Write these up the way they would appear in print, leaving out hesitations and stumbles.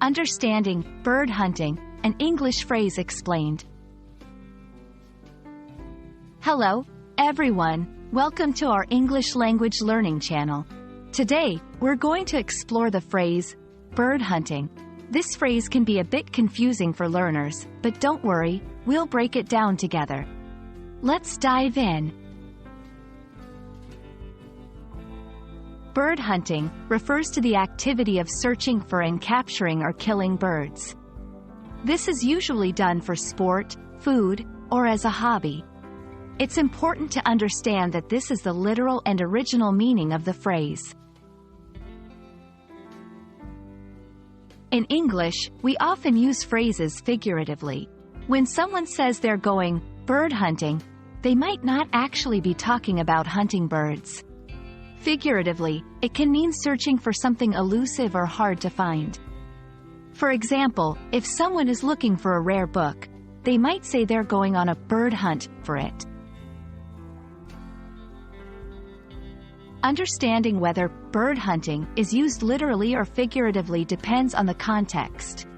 Understanding Bird Hunting, an English phrase explained. Hello, everyone. Welcome to our English language learning channel. Today, we're going to explore the phrase, bird hunting. This phrase can be a bit confusing for learners, but don't worry, we'll break it down together. Let's dive in. Bird hunting refers to the activity of searching for and capturing or killing birds. This is usually done for sport, food, or as a hobby. It's important to understand that this is the literal and original meaning of the phrase. In English, we often use phrases figuratively. When someone says they're going bird hunting, they might not actually be talking about hunting birds. Figuratively, it can mean searching for something elusive or hard to find. For example, if someone is looking for a rare book, they might say they're going on a bird hunt for it. Understanding whether bird hunting is used literally or figuratively depends on the context.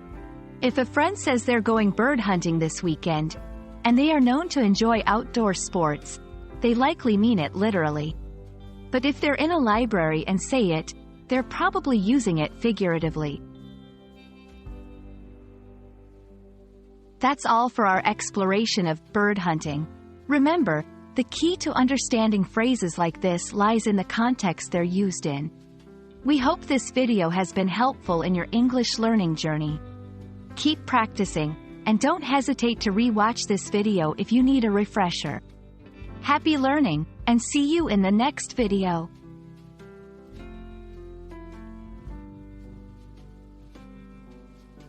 If a friend says they're going bird hunting this weekend, and they are known to enjoy outdoor sports, they likely mean it literally. But if they're in a library and say it, they're probably using it figuratively. That's all for our exploration of bird hunting. Remember, the key to understanding phrases like this lies in the context they're used in. We hope this video has been helpful in your English learning journey. Keep practicing, and don't hesitate to re-watch this video if you need a refresher. Happy learning, and see you in the next video.